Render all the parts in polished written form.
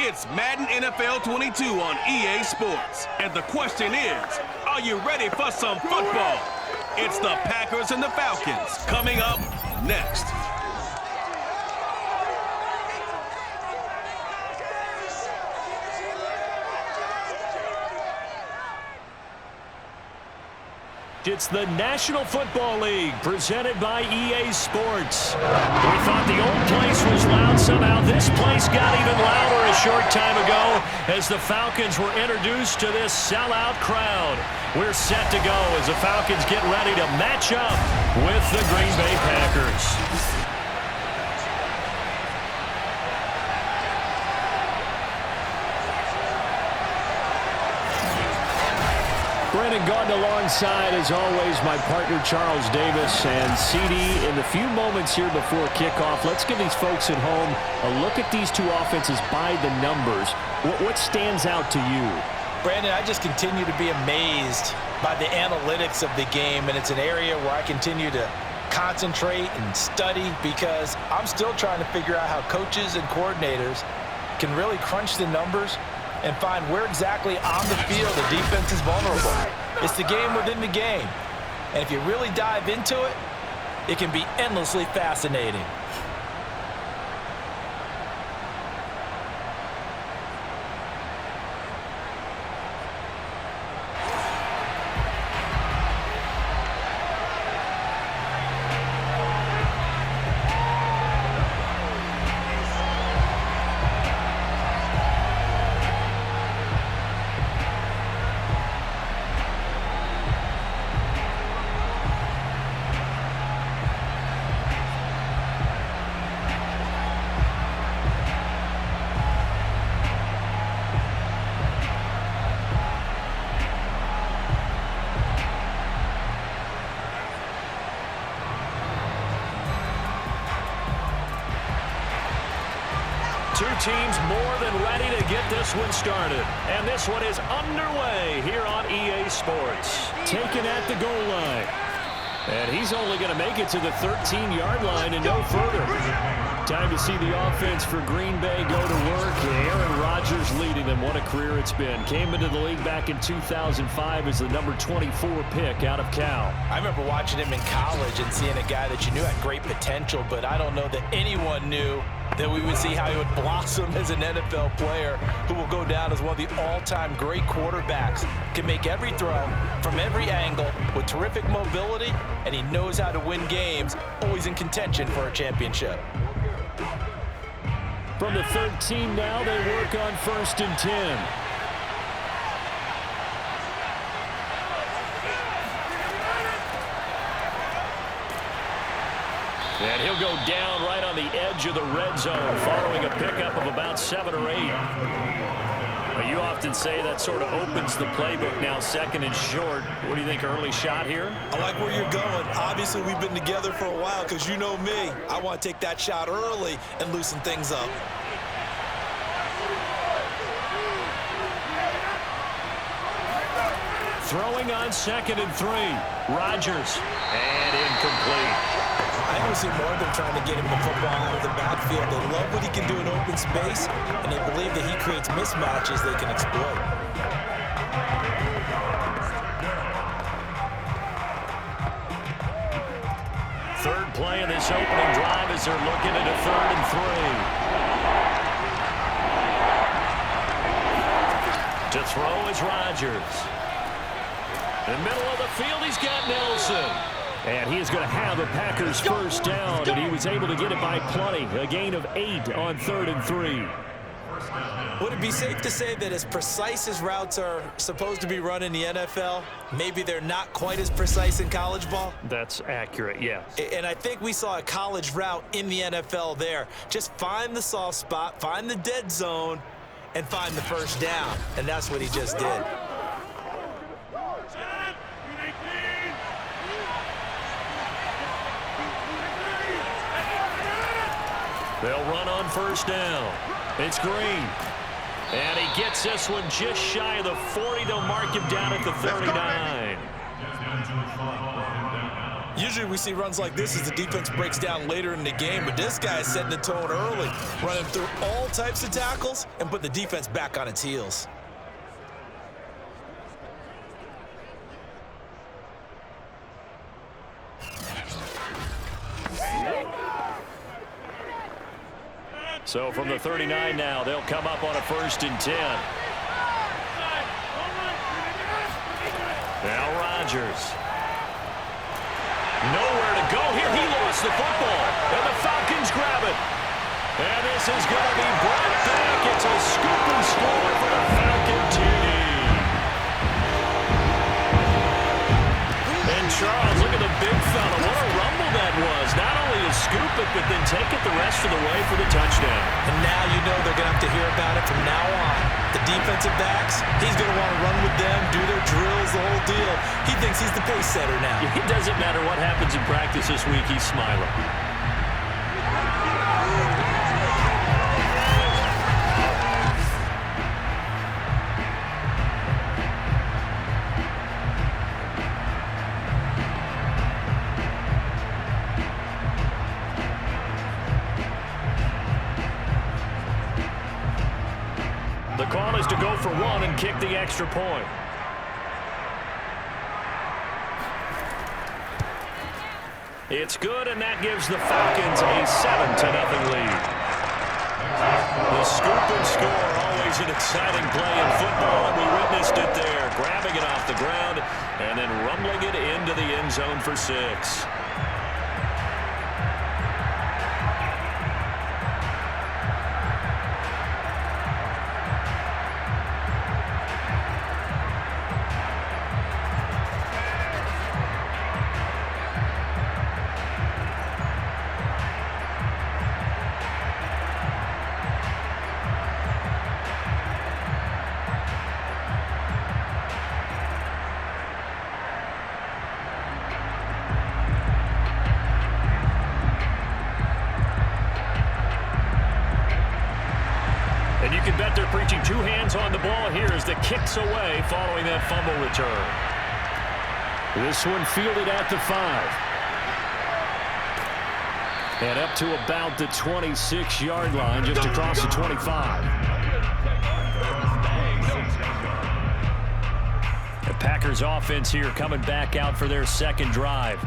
It's Madden NFL 22 on EA Sports. And the question is, are you ready for some football? It's the Packers and the Falcons coming up next. It's the National Football League presented by EA Sports. We thought the old place was loud. Somehow this place got even louder a short time ago as the Falcons were introduced to this sellout crowd. We're set to go as the Falcons get ready to match up with the Green Bay Packers. Brandon Gordon alongside, as always, my partner Charles Davis. And CD, in the few moments here before kickoff, let's give these folks at home a look at these two offenses by the numbers. What stands out to you? Brandon, I just continue to be amazed by the analytics of the game, and it's an area where I continue to concentrate and study because I'm still trying to figure out how coaches and coordinators can really crunch the numbers and find where exactly on the field the defense is vulnerable. It's the game within the game. And if you really dive into it, it can be endlessly fascinating. Two teams more than ready to get this one started. And this one is underway here on EA Sports. Taken at the goal line. And he's only going to make it to the 13-yard line and no further. Time to see the offense for Green Bay go to work. Aaron Rodgers leading them. What a career it's been. Came into the league back in 2005 as the number 24 pick out of Cal. I remember watching him in college and seeing a guy that you knew had great potential, but I don't know that anyone knew that we would see how he would blossom as an NFL player who will go down as one of the all-time great quarterbacks. Can make every throw from every angle with terrific mobility, and he knows how to win games, always in contention for a championship. From the 13 now, they work on 1st and 10. And he'll go down right on the edge of the red zone following a pickup of about 7 or 8. But you often say that sort of opens the playbook now, 2nd and short. What do you think, early shot here? I like where you're going. Obviously, we've been together for a while because you know me. I want to take that shot early and loosen things up. Throwing on 2nd and 3. Rodgers. And incomplete. I don't see more of them trying to get him the football out of the backfield. They love what he can do in open space, and they believe that he creates mismatches they can exploit. Third play of this opening drive as they're looking at a 3rd and 3. To throw is Rodgers. In the middle of the field, he's got Nelson. And he is going to have the Packers first down, and he was able to get it by plenty. A gain of 8 on 3rd and 3. Would it be safe to say that as precise as routes are supposed to be run in the NFL, maybe they're not quite as precise in college ball? That's accurate, yeah. And I think we saw a college route in the NFL there. Just find the soft spot, find the dead zone, and find the first down. And that's what he just did. They'll run on 1st down. It's Green. And he gets this one just shy of the 40. They'll mark him down at the 39. Usually we see runs like this as the defense breaks down later in the game, but this guy is setting the tone early, running through all types of tackles and put the defense back on its heels. So from the 39 now, they'll come up on a 1st and 10. Now Rodgers. Nowhere to go here. He lost the football. And the Falcons grab it. And this is going to be brought back. It's a scoop and score for the Falcon TD. And Charles, look at the big fella. What a rumble that was. Not only to scoop it, but then take it the rest of the way for the touchdown. And now you know they're going to have to hear about it from now on. The defensive backs, he's going to want to run with them, do their drills, the whole deal. He thinks he's the pace setter now. It doesn't matter what happens in practice this week, he's smiling. The call is to go for one and kick the extra point. It's good, and that gives the Falcons a 7-0 lead. The scoop and score, always an exciting play in football, and we witnessed it there. Grabbing it off the ground and then rumbling it into the end zone for 6. And you can bet they're preaching 2 hands on the ball here as the kick's away following that fumble return. This one fielded at the 5. And up to about the 26-yard line, just across the 25. The Packers offense here coming back out for their second drive.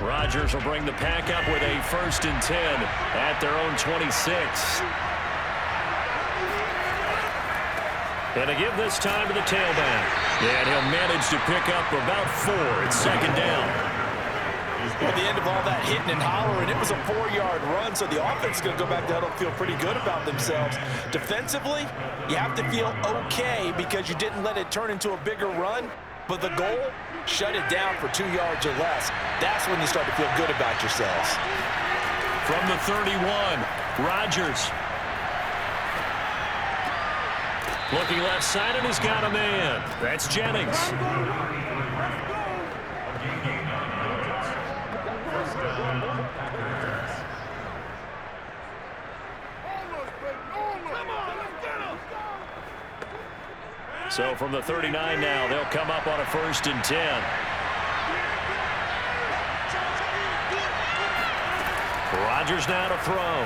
Rodgers will bring the pack up with a 1st and 10 at their own 26. And a give this time to the tailback. And he'll manage to pick up about 4. It's 2nd down. At the end of all that hitting and hollering, it was a 4-yard run, so the offense is going to go back to huddle and feel pretty good about themselves. Defensively, you have to feel okay because you didn't let it turn into a bigger run, but the goal, shut it down for 2 yards or less. That's when you start to feel good about yourselves. From the 31, Rodgers. Looking left side, and he's got a man. That's Jennings. So from the 39 now, they'll come up on a 1st and 10. Rodgers now to throw.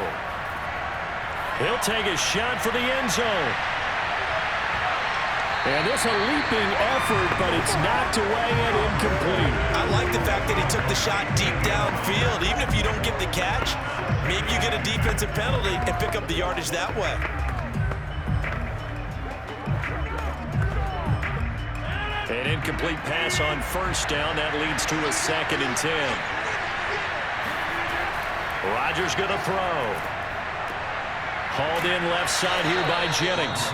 He'll take a shot for the end zone. And this a leaping effort, but it's knocked away and incomplete. I like the fact that he took the shot deep downfield. Even if you don't get the catch, maybe you get a defensive penalty and pick up the yardage that way. An incomplete pass on 1st down. That leads to a 2nd and 10. Rodgers going to throw. Hauled in left side here by Jennings.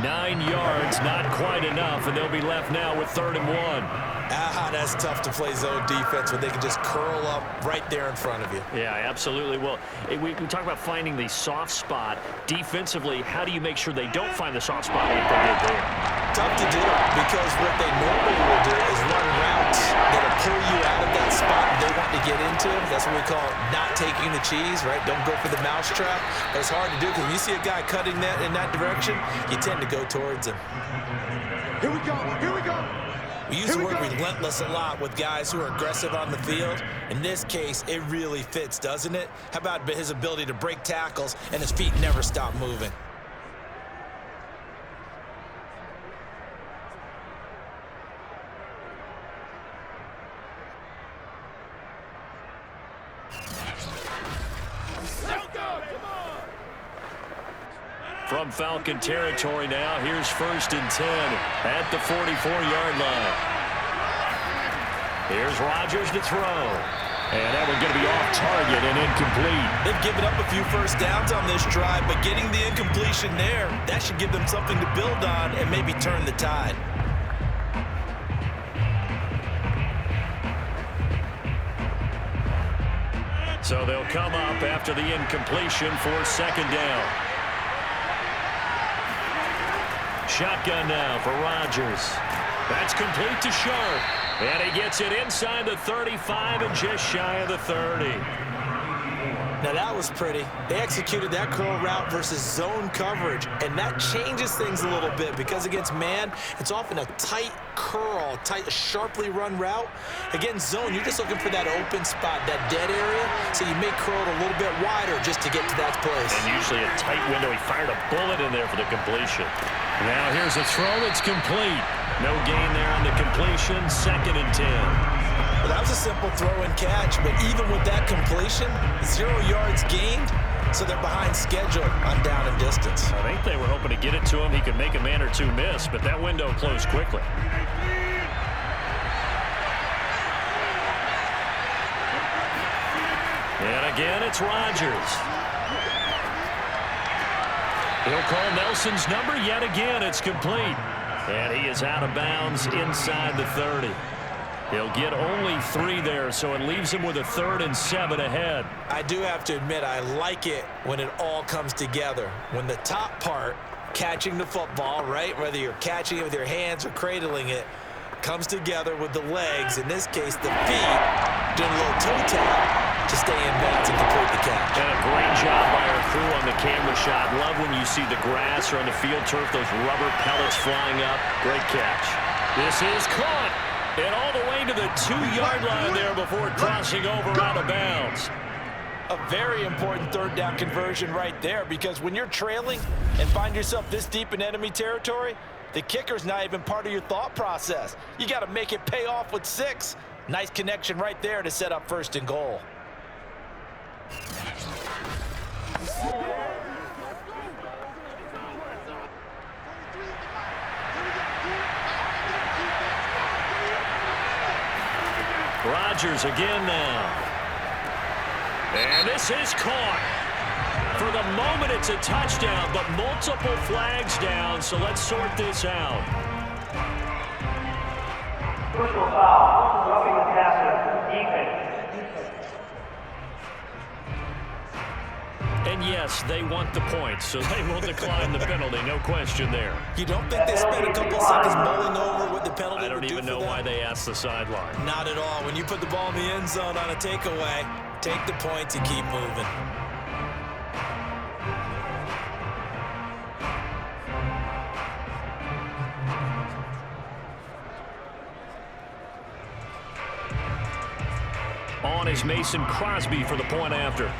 9 yards, not quite enough, and they'll be left now with 3rd and 1. That's tough to play zone defense when they can just curl up right there in front of you. Yeah, absolutely. Well, we talk about finding the soft spot. Defensively, how do you make sure they don't find the soft spot like they did there? Tough to do because what they normally will do is run routes that'll pull you out of that spot they want to get into. That's what we call not taking the cheese, right? Don't go for the mousetrap. But it's hard to do because when you see a guy cutting that in that direction, you tend to go towards him. Here we go. Here we go. We use the word relentless a lot with guys who are aggressive on the field. In this case, it really fits, doesn't it? How about his ability to break tackles and his feet never stop moving? From Falcon territory now, here's 1st and 10 at the 44-yard line. Here's Rodgers to throw. And that one's going to be off target and incomplete. They've given up a few first downs on this drive, but getting the incompletion there, that should give them something to build on and maybe turn the tide. So they'll come up after the incompletion for 2nd down. Shotgun now for Rodgers. That's complete to Sharp. And he gets it inside the 35 and just shy of the 30. Now that was pretty. They executed that curl route versus zone coverage, and that changes things a little bit because against man, it's often a tight curl, tight, sharply run route. Against zone, you're just looking for that open spot, that dead area, so you may curl it a little bit wider just to get to that place. And usually a tight window. He fired a bullet in there for the completion. Now here's a throw that's complete. No gain there on the completion, 2nd and 10. Well, that was a simple throw and catch, but even with that completion, 0 yards gained, so they're behind schedule on down and distance. I think they were hoping to get it to him. He could make a man or two miss, but that window closed quickly. And again, it's Rodgers. He'll call Nelson's number yet again. It's complete. And he is out of bounds inside the 30. He'll get only 3 there, so it leaves him with a 3rd and 7 ahead. I do have to admit, I like it when it all comes together. When the top part, catching the football, right, whether you're catching it with your hands or cradling it, comes together with the legs, in this case the feet, doing a little toe tap to stay in bounds and complete the catch. And a great job by our crew on the camera shot. Love when you see the grass or on the field turf, those rubber pellets flying up. Great catch. This is caught. And all the way to the 2-yard line there before crossing over out of bounds. A very important 3rd down conversion right there, because when you're trailing and find yourself this deep in enemy territory, the kicker's not even part of your thought process. You got to make it pay off with 6. Nice connection right there to set up 1st and goal. Rodgers again now. And this is caught. For the moment, it's a touchdown, but multiple flags down, so let's sort this out. Personal foul, roughing the passer, defense. And yes, they want the points, so they will decline the penalty, no question there. You don't think they spent a couple seconds mulling over what the penalty would do for them? I don't even know why they asked the sideline. Not at all. When you put the ball in the end zone on a takeaway, take the points and keep moving. On is Mason Crosby for the point after.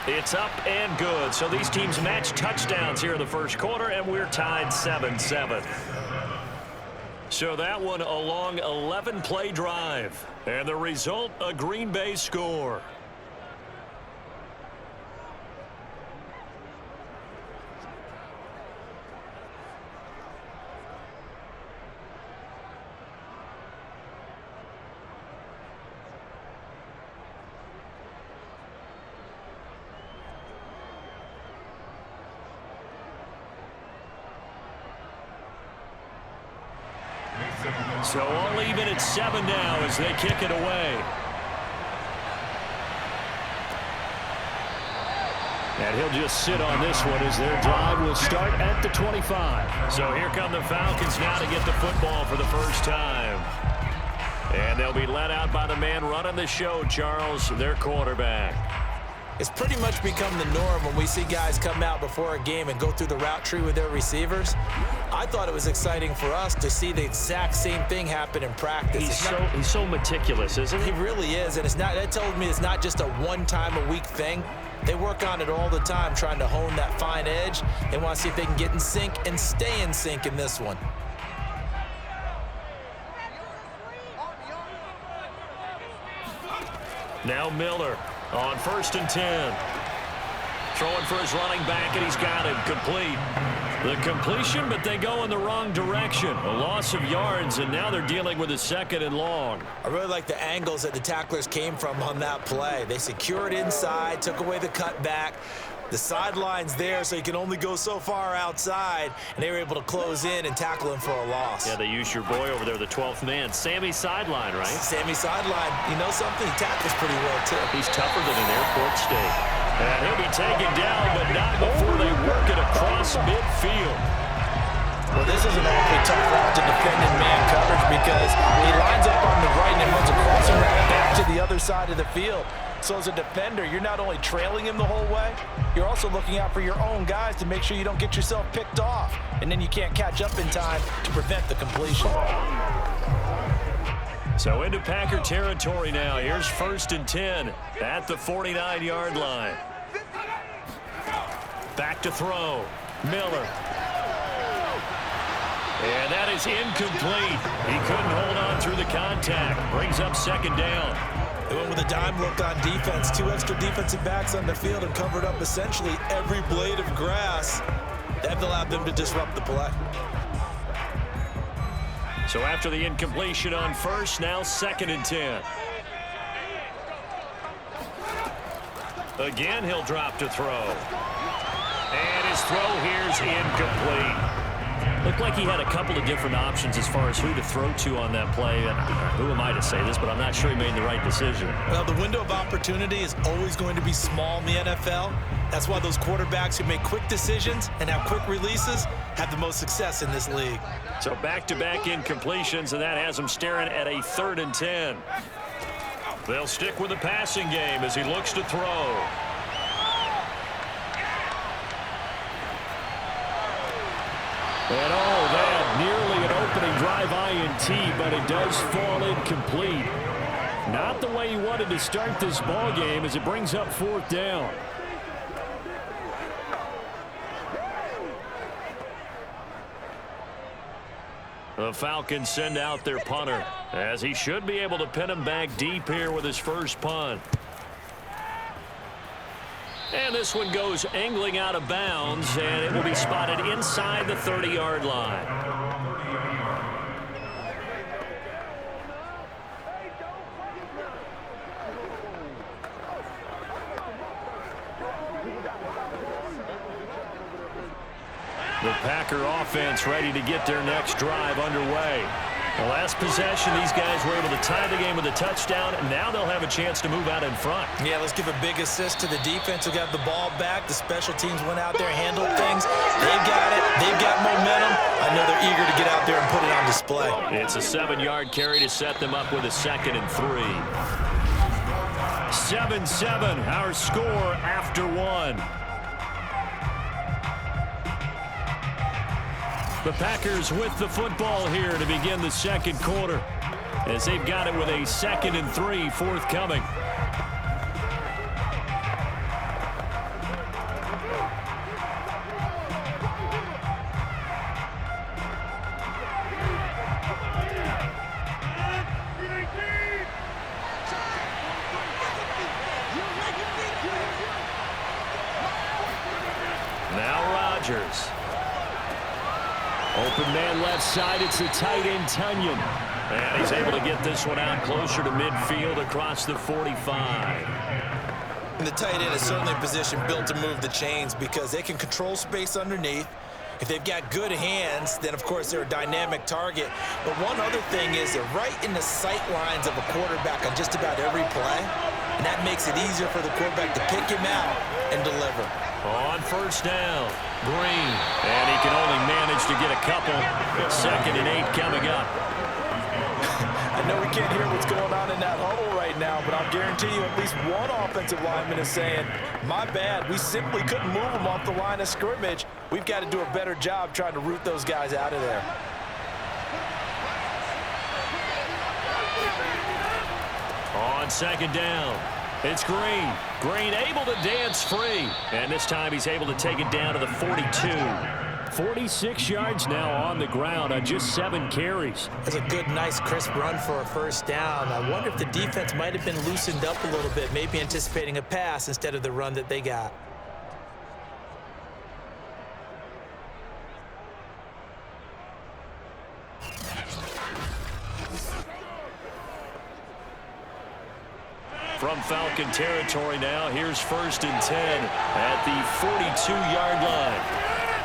It's up and good. So these teams match touchdowns here in the first quarter, and we're tied 7-7. So that one a long 11-play drive. And the result, a Green Bay score. So all even at 7 now as they kick it away. And he'll just sit on this one as their drive will start at the 25. So here come the Falcons now to get the football for the first time. And they'll be led out by the man running the show, Charles, their quarterback. It's pretty much become the norm when we see guys come out before a game and go through the route tree with their receivers. I thought it was exciting for us to see the exact same thing happen in practice. He's so meticulous, isn't he? He really is, and that tells me it's not just a one-time-a-week thing. They work on it all the time, trying to hone that fine edge. They want to see if they can get in sync and stay in sync in this one. Now Miller on 1st and 10. Throwing for his running back, and he's got him complete. The completion, but they go in the wrong direction. A loss of yards, and now they're dealing with a 2nd and long. I really like the angles that the tacklers came from on that play. They secured inside, took away the cutback. The sideline's there, so you can only go so far outside, and they were able to close in and tackle him for a loss. Yeah, they used your boy over there, the 12th man. Sammy Sideline, right? Sammy Sideline. You know something? He tackles pretty well, too. He's tougher than an airport steak. And he'll be taken down, but not before they work it across midfield. Well, this is an awfully tough route to defend in man coverage because he lines up on the right and then runs a crossing route back to the other side of the field. So as a defender, you're not only trailing him the whole way, you're also looking out for your own guys to make sure you don't get yourself picked off. And then you can't catch up in time to prevent the completion. So into Packer territory now. Here's 1st and 10 at the 49-yard line. Back to throw. Miller. And that is incomplete. He couldn't hold on through the contact. Brings up 2nd down. They went with a dime look on defense. 2 extra defensive backs on the field and covered up essentially every blade of grass. That allowed them to disrupt the play. So after the incompletion on 1st, now 2nd and 10. Again, he'll drop to throw. And his throw here's incomplete. Looked like he had a couple of different options as far as who to throw to on that play. And who am I to say this, but I'm not sure he made the right decision. Well, the window of opportunity is always going to be small in the NFL. That's why those quarterbacks who make quick decisions and have quick releases have the most success in this league. So back-to-back incompletions, and that has him staring at a 3rd and 10. They'll stick with the passing game as he looks to throw. And that nearly an opening drive INT, but it does fall incomplete. Not the way he wanted to start this ball game as it brings up 4th down. The Falcons send out their punter as he should be able to pin him back deep here with his first punt. And this one goes angling out of bounds, and it will be spotted inside the 30-yard line. The Packer offense ready to get their next drive underway. The last possession, these guys were able to tie the game with a touchdown, and now they'll have a chance to move out in front. Yeah, let's give a big assist to the defense who got the ball back. The special teams went out there, handled things. They've got it. They've got momentum. I know they're eager to get out there and put it on display. It's a 7-yard carry to set them up with a 2nd and 3. 7-7, our score after 1. The Packers with the football here to begin the 2nd quarter as they've got it with a 2nd and 3 forthcoming. Now Rodgers. Open man left side, it's the tight end, Tunyon. And he's able to get this one out closer to midfield across the 45. And the tight end is certainly a position built to move the chains because they can control space underneath. If they've got good hands, then, of course, they're a dynamic target. But one other thing is they're right in the sight lines of a quarterback on just about every play, and that makes it easier for the quarterback to pick him out and deliver. On first down, Green. And he can only manage to get a couple. 2nd and 8 coming up. I know we can't hear what's going on in that huddle right now, but I'll guarantee you at least one offensive lineman is saying, my bad, we simply couldn't move them off the line of scrimmage. We've got to do a better job trying to root those guys out of there. On 2nd down, it's Green. Green able to dance free. And this time he's able to take it down to the 42. 46 yards now on the ground on just 7 carries. That's a good, nice, crisp run for a first down. I wonder if the defense might have been loosened up a little bit, maybe anticipating a pass instead of the run that they got. From Falcon territory now, here's 1st and 10 at the 42-yard line.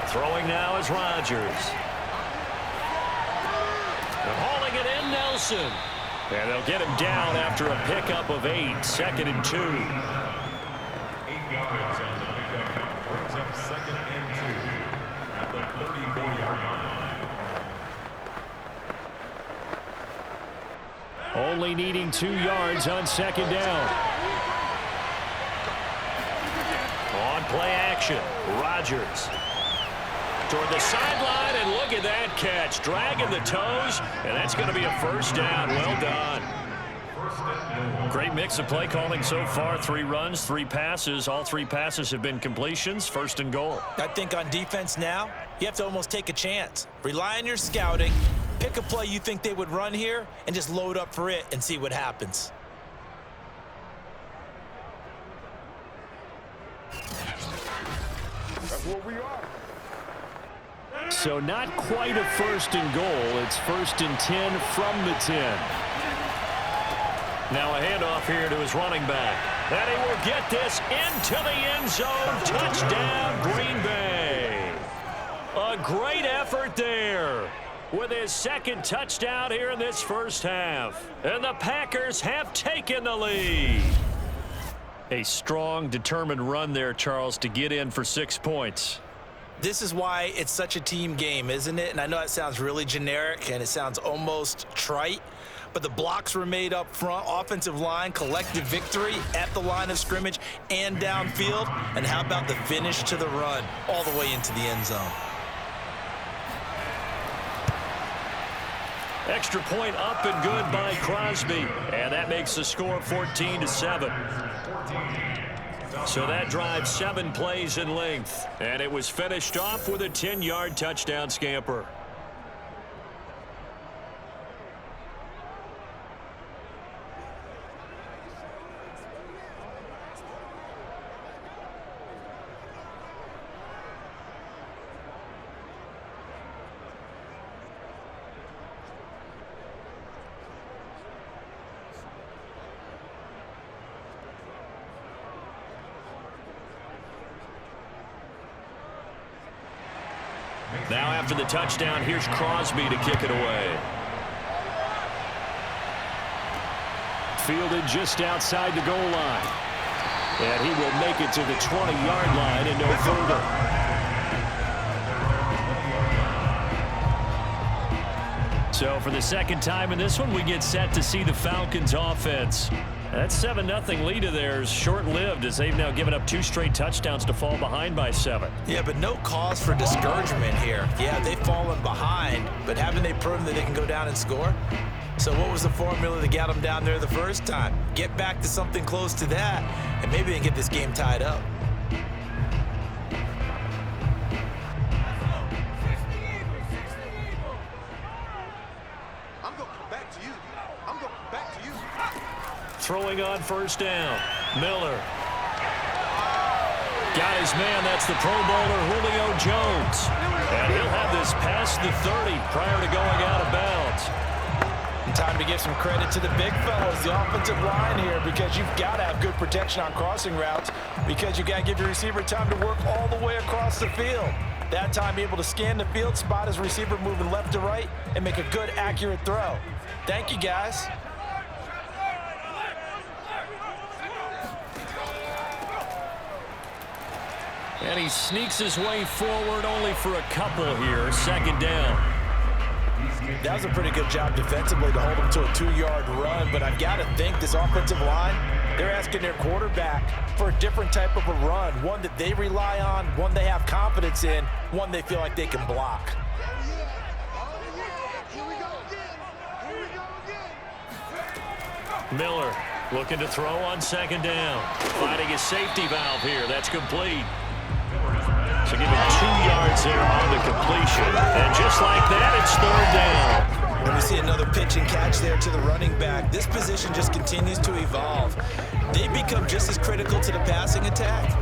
Throwing now is Rodgers. They're hauling it in, Nelson. And they'll get him down after a pickup of 8, 2nd and 2. 8 yards on the pickup. Brings up 2nd and 2 at the 34-yard line. Only needing 2 yards on 2nd down. On play action, Rodgers. Toward the sideline, and look at that catch. Dragging the toes, and that's going to be a first down. Well done. Great mix of play calling so far. 3 runs, 3 passes. All 3 passes have been completions. 1st and goal. I think on defense now, you have to almost take a chance. Rely on your scouting. Pick a play you think they would run here, and just load up for it and see what happens. That's where we are. So not quite a 1st and goal. It's 1st and 10 from the 10. Now a handoff here to his running back. And he will get this into the end zone. Touchdown, Green Bay. A great effort there with his 2nd touchdown here in this first half. And the Packers have taken the lead. A strong, determined run there, Charles, to get in for 6 points. This is why it's such a team game, isn't it? And I know it sounds really generic and it sounds almost trite, but the blocks were made up front, offensive line, collective victory at the line of scrimmage and downfield. And how about the finish to the run all the way into the end zone? Extra point up and good by Crosby. And that makes the score 14-7. So that drive 7 plays in length. And it was finished off with a 10-yard touchdown scamper. Now after the touchdown, here's Crosby to kick it away. Fielded just outside the goal line. And he will make it to the 20-yard line and no further. So for the 2nd time in this one, we get set to see the Falcons offense. That 7-0 lead of theirs short-lived as they've now given up 2 straight touchdowns to fall behind by 7. Yeah, but no cause for discouragement here. Yeah, they've fallen behind, but haven't they proven that they can go down and score? So what was the formula that got them down there the first time? Get back to something close to that, and maybe they can get this game tied up. Throwing on first down. Miller. Got his man. That's the Pro Bowler Julio Jones. And he'll have this past the 30 prior to going out of bounds. And time to give some credit to the big fellas, the offensive line here, because you've got to have good protection on crossing routes because you've got to give your receiver time to work all the way across the field. That time, able to scan the field, spot his receiver moving left to right, and make a good, accurate throw. Thank you, guys. And he sneaks his way forward only for a couple here. Second down. That was a pretty good job defensively to hold him to a 2-yard run, but I've got to think this offensive line, they're asking their quarterback for a different type of a run, one that they rely on, one they have confidence in, one they feel like they can block. Miller looking to throw on second down. Finding his safety valve here. That's complete. So give him 2 yards there on the completion. And just like that, it's third down. And we see another pitch and catch there to the running back. This position just continues to evolve. They become just as critical to the passing attack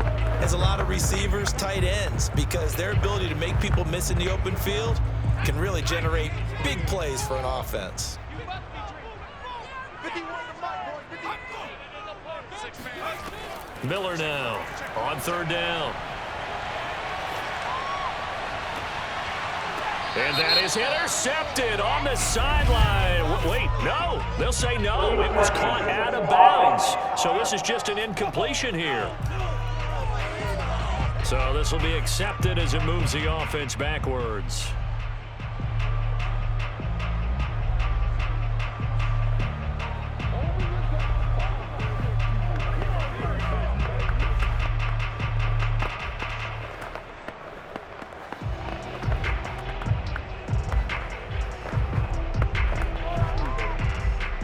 as a lot of receivers, tight ends, because their ability to make people miss in the open field can really generate big plays for an offense. Miller now on third down. And that is intercepted on the sideline. Wait, no. They'll say no. It was caught out of bounds. So this is just an incompletion here. So this will be accepted as it moves the offense backwards.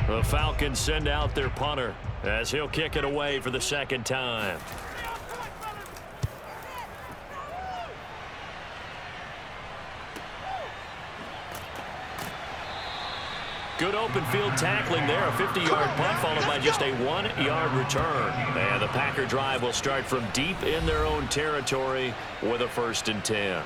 The Falcons send out their punter as he'll kick it away for the second time. Good open field tackling there. A 50-yard punt followed by just a 1-yard return. And the Packer drive will start from deep in their own territory with a 1st and 10.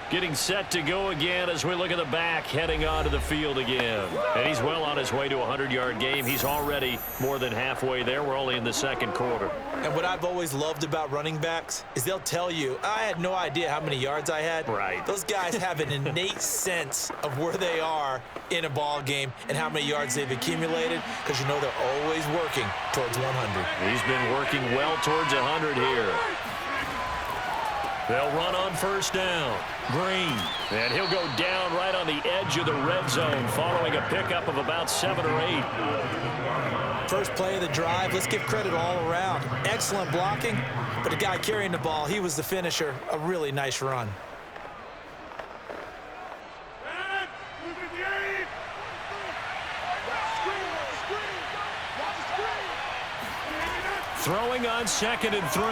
Getting set to go again as we look at the back, heading onto the field again. And he's well on his way to a 100-yard game. He's already more than halfway there. We're only in the second quarter. And what I've always loved about running backs is they'll tell you, I had no idea how many yards I had. Right. Those guys have an innate sense of where they are in a ball game and how many yards they've accumulated, because you know they're always working towards 100. He's been working well towards 100 here. They'll run on first down. Green. And he'll go down right on the edge of the red zone following a pickup of about 7 or 8. First play of the drive. Let's give credit all around. Excellent blocking, but the guy carrying the ball, he was the finisher. A really nice run. Throwing on 2nd and 3.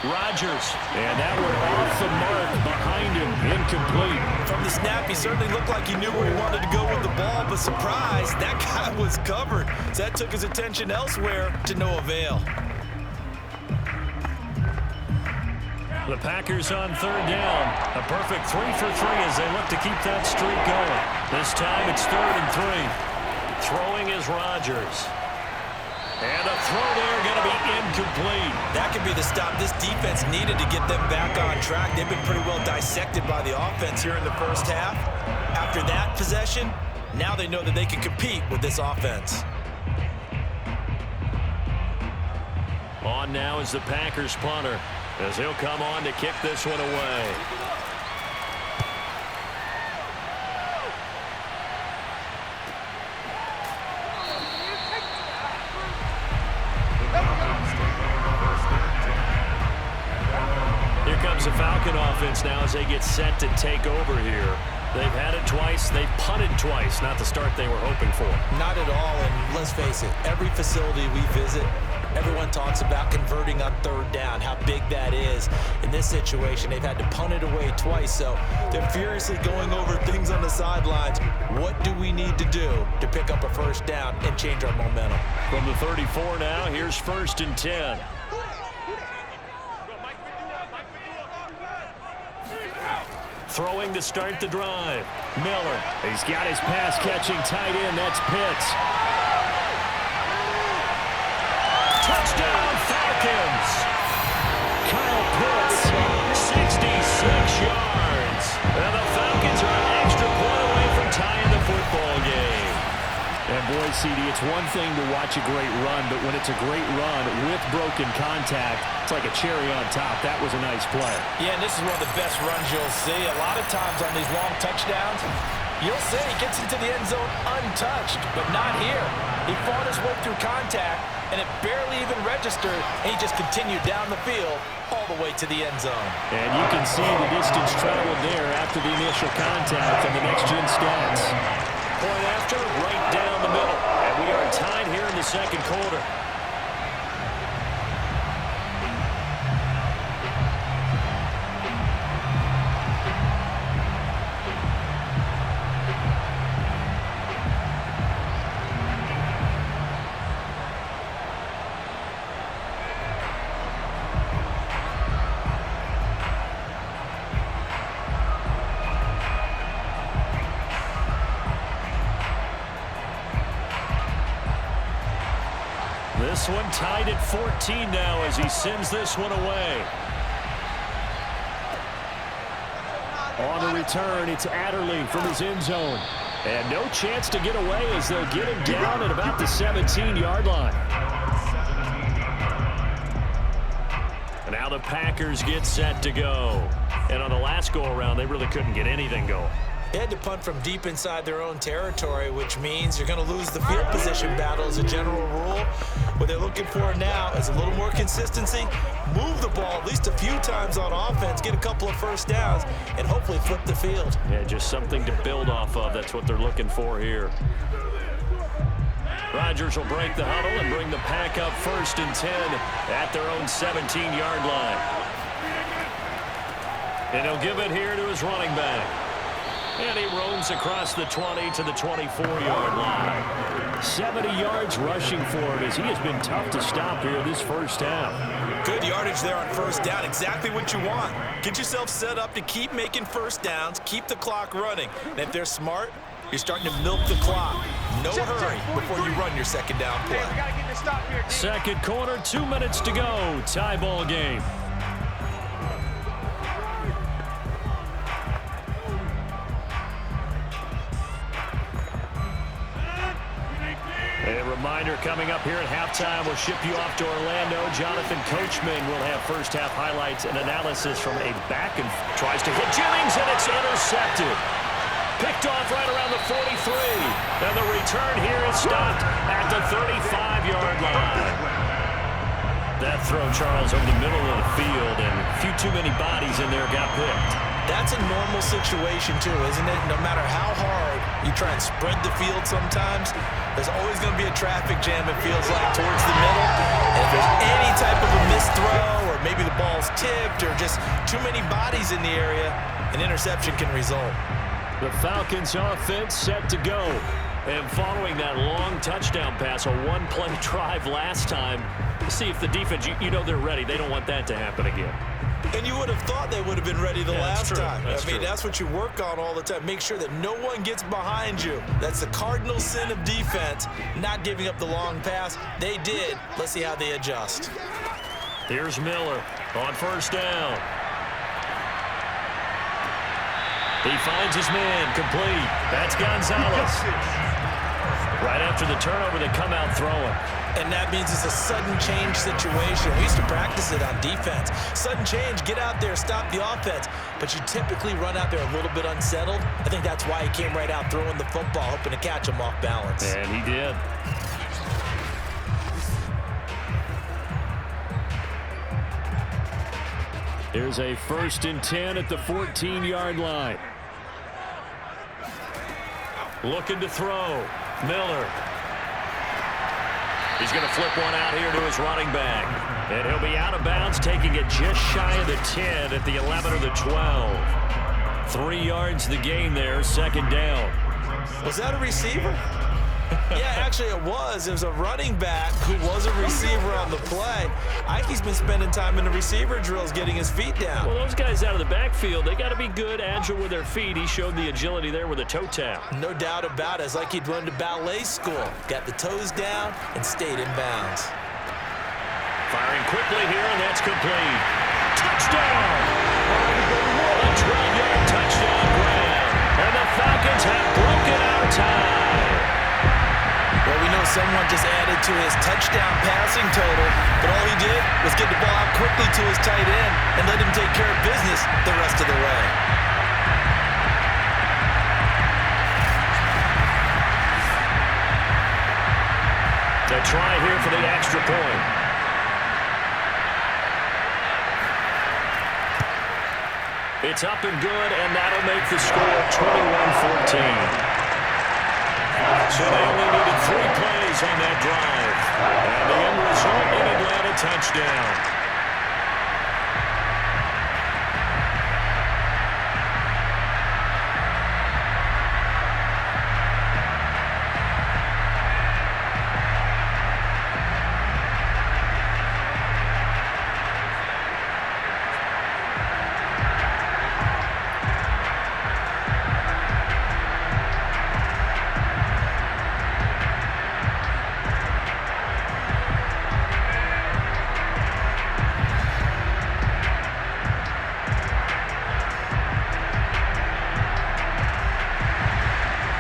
Rodgers. And that one off the mark behind him. Incomplete. From the snap, he certainly looked like he knew where he wanted to go with the ball, but surprise, that guy was covered. So that took his attention elsewhere to no avail. The Packers on third down. A perfect 3 for 3 as they look to keep that streak going. This time it's 3rd and 3. Throwing is Rodgers. And a throw there going to be incomplete. That could be the stop this defense needed to get them back on track. They've been pretty well dissected by the offense here in the first half. After that possession, now they know that they can compete with this offense. On now is the Packers punter as he'll come on to kick this one away. Here comes the Falcon offense now as they get set to take over here. They've had it twice. They've punted twice. Not the start they were hoping for. Not at all, and let's face it, every facility we visit, everyone talks about converting on third down, how big that is. In this situation, they've had to punt it away twice, so they're furiously going over things on the sidelines. What do we need to do to pick up a first down and change our momentum? From the 34 now, here's 1st and 10. Throwing to start the drive. Miller. He's got his pass-catching tight end. That's Pitts. Touchdown, Falcons. Kyle Pitts, 66 yards. boy, CD, it's one thing to watch a great run, but when it's a great run with broken contact, it's like a cherry on top. That was a nice play. Yeah, and this is one of the best runs you'll see. A lot of times on these long touchdowns, you'll see he gets into the end zone untouched, but not here. He fought his way through contact, and it barely even registered, and he just continued down the field all the way to the end zone. And you can see the distance traveled there after the initial contact on the next-gen stats. Point after, right down the middle. And we are tied here in the second quarter. This one tied at 14 now as he sends this one away. On the return, it's Adderley from his end zone. And no chance to get away as they'll get him down at about the 17-yard line. And now the Packers get set to go. And on the last go-around, they really couldn't get anything going. They had to punt from deep inside their own territory, which means you're going to lose the field position battle as a general rule. What they're looking for now is a little more consistency, move the ball at least a few times on offense, get a couple of first downs, and hopefully flip the field. Yeah, just something to build off of. That's what they're looking for here. Rodgers will break the huddle and bring the pack up 1st and 10 at their own 17-yard line. And he'll give it here to his running back. And he roams across the 20 to the 24-yard line. 70 yards rushing for him as he has been tough to stop here this first half. Good yardage there on first down. Exactly what you want. Get yourself set up to keep making first downs, keep the clock running. And if they're smart, you're starting to milk the clock. No hurry before you run your second down play. Second quarter, 2 minutes to go. Tie ball game. A reminder coming up here at halftime. We'll ship you off to Orlando. Jonathan Coachman will have first half highlights and analysis from a back and tries to hit Jennings, and it's intercepted. Picked off right around the 43. And the return here is stopped at the 35-yard line. That throw, Charles, over the middle of the field, and a few too many bodies in there got picked. That's a normal situation, too, isn't it? No matter how hard you try and spread the field sometimes, there's always going to be a traffic jam, it feels like, towards the middle. And if there's any type of a missed throw, or maybe the ball's tipped, or just too many bodies in the area, an interception can result. The Falcons offense set to go. And following that long touchdown pass, a one-play drive last time, see if the defense, you know they're ready. They don't want that to happen again. And you would have thought they would have been ready the last time. That's true. That's what you work on all the time. Make sure that no one gets behind you. That's the cardinal sin of defense, not giving up the long pass. They did. Let's see how they adjust. Here's Miller on first down. He finds his man, complete. That's Gonzalez. Right after the turnover, they come out throwing. And that means it's a sudden change situation. We used to practice it on defense. Sudden change, get out there, stop the offense. But you typically run out there a little bit unsettled. I think that's why he came right out throwing the football, hoping to catch him off balance. And he did. Here's a 1st and 10 at the 14-yard line. Looking to throw. Miller. He's going to flip one out here to his running back. And he'll be out of bounds, taking it just shy of the 10 at the 11 or the 12. 3 yards the gain there, second down. Was that a receiver? Yeah, actually it was. It was a running back who was a receiver on the play. Ike's been spending time in the receiver drills getting his feet down. Well, those guys out of the backfield, they got to be good, agile with their feet. He showed the agility there with a toe tap. No doubt about it. It's like he'd run to ballet school. Got the toes down and stayed in bounds. Firing quickly here, and that's complete. Touchdown! A 12-yard touchdown grab. And the Falcons have broken our tie. Well, we to his touchdown passing total, but all he did was get the ball out quickly to his tight end and let him take care of business the rest of the way. They try here for the extra point. It's up and good, and that'll make the score 21-14. So they only needed 3 plays on that drive. And the end result, an Atlanta touchdown.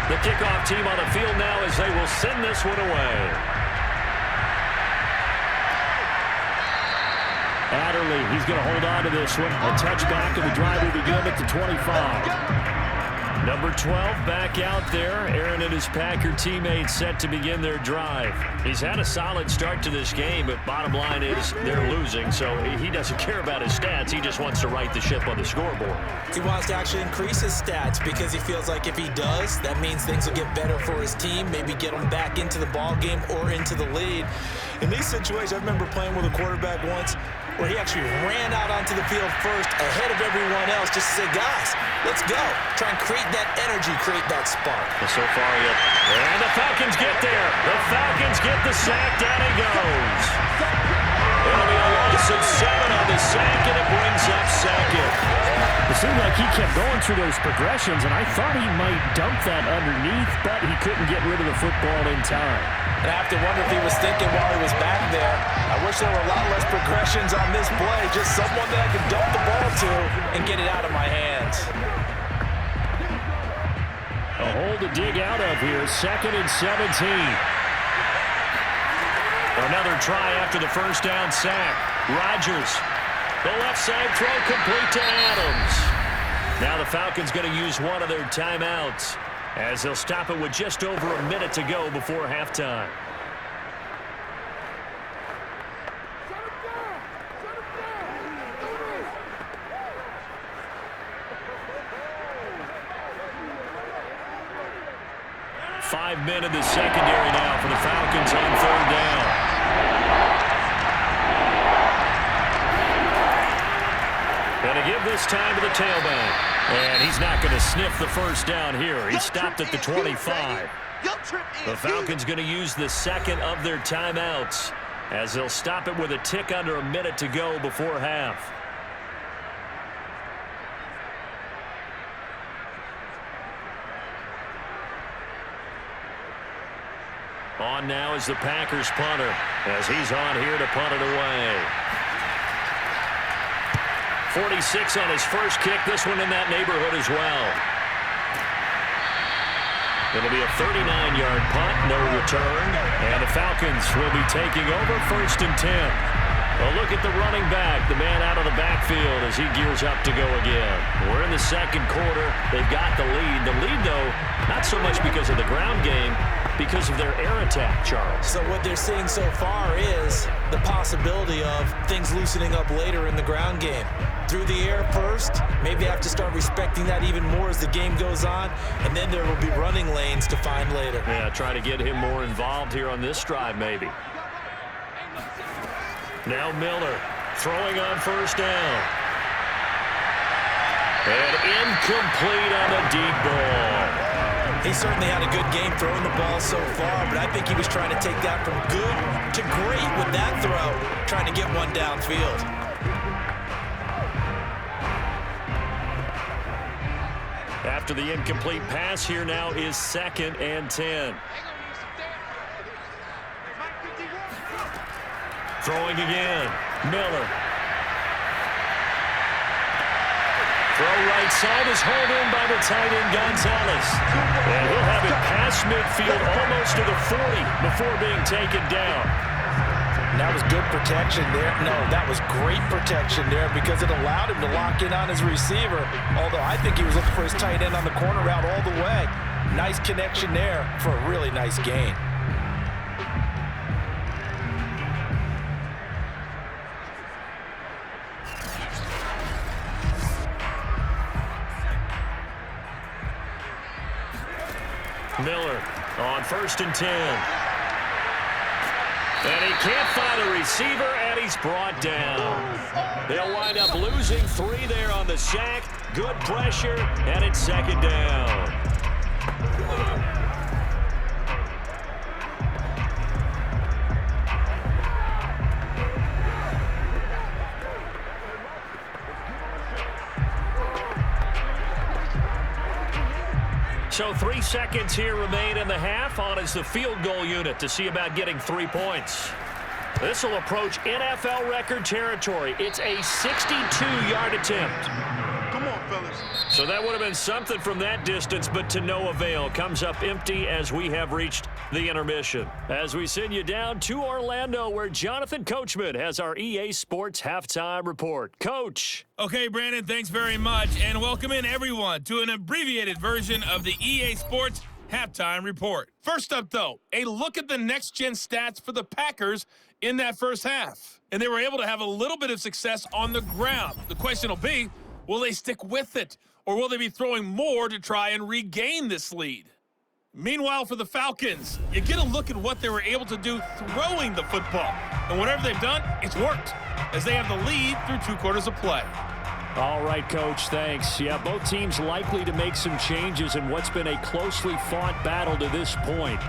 The kickoff team on the field now as they will send this one away. Adderley, he's going to hold on to this one. A touchback of the drive will begin at the 25. Number 12 back out there. Aaron and his Packer teammates set to begin their drive. He's had a solid start to this game, but bottom line is they're losing, so he doesn't care about his stats. He just wants to right the ship on the scoreboard. He wants to actually increase his stats because he feels like if he does, that means things will get better for his team, maybe get him back into the ball game or into the lead. In these situations, I remember playing with a quarterback once where he actually ran out onto the field first ahead of everyone else just to say, guys, let's go. Try and create that energy, create that spark. So far, yet. And the Falcons get there. The Falcons get the sack. Down he goes. It'll be a loss of 7 on the sack, and it brings up second. It seemed like he kept going through those progressions, and I thought he might dump that underneath, but he couldn't get rid of the football in time. And I have to wonder if he was thinking while he was back there, I wish there were a lot less progressions on this play, just someone that I could dump the ball to and get it out of my hands. A hole to dig out of here, 2nd and 17. Another try after the first down sack. Rodgers, the left side throw complete to Adams. Now the Falcons going to use one of their timeouts as they'll stop it with just over a minute to go before halftime. Five men in the secondary now for the Falcons on 3rd down. Going to give this time to the tailback. And he's not going to sniff the first down here. He stopped at the 25. The Falcons going to use the 2nd of their timeouts as they'll stop it with a tick under a minute to go before half. On now is the Packers punter as he's on here to punt it away. 46 on his first kick. This one in that neighborhood as well. It'll be a 39-yard punt, no return. And the Falcons will be taking over 1st and 10. Well, look at the running back, the man out of the backfield as he gears up to go again. We're in the 2nd quarter. They've got the lead. The lead, though, not so much because of the ground game, because of their air attack, Charles. So what they're seeing so far is the possibility of things loosening up later in the ground game. Through the air first, maybe have to start respecting that even more as the game goes on, and then there will be running lanes to find later. Yeah, try to get him more involved here on this drive maybe. Now Miller throwing on 1st down. And incomplete on the deep ball. He certainly had a good game throwing the ball so far, but I think he was trying to take that from good to great with that throw, trying to get one downfield. After the incomplete pass, here now is 2nd and 10. Throwing again. Miller. Throw right side is hauled in by the tight end Gonzalez. And he'll have it past midfield almost to the 40 before being taken down. That was good protection there. No, that was great protection there because it allowed him to lock in on his receiver. Although I think he was looking for his tight end on the corner route all the way. Nice connection there for a really nice gain. Miller on 1st and 10. And he can't find a receiver, and he's brought down. They'll wind up losing 3 there on the sack. Good pressure, and it's 2nd down. So 3 seconds here remain in the half. On is the field goal unit to see about getting 3 points. This will approach NFL record territory. It's a 62-yard attempt. Come on, fellas. So that would have been something from that distance, but to no avail. Comes up empty as we have reached the intermission. As we send you down to Orlando, where Jonathan Coachman has our EA Sports Halftime Report. Coach. Okay, Brandon, thanks very much, and welcome in everyone to an abbreviated version of the EA Sports Halftime Report. First up, though, a look at the next-gen stats for the Packers in that first half. And they were able to have a little bit of success on the ground. The question will be, will they stick with it, or will they be throwing more to try and regain this lead? Meanwhile, for the Falcons, you get a look at what they were able to do throwing the football. And whatever they've done, it's worked, as they have the lead through 2 quarters of play. All right, Coach, thanks. Yeah, both teams likely to make some changes in what's been a closely fought battle to this point.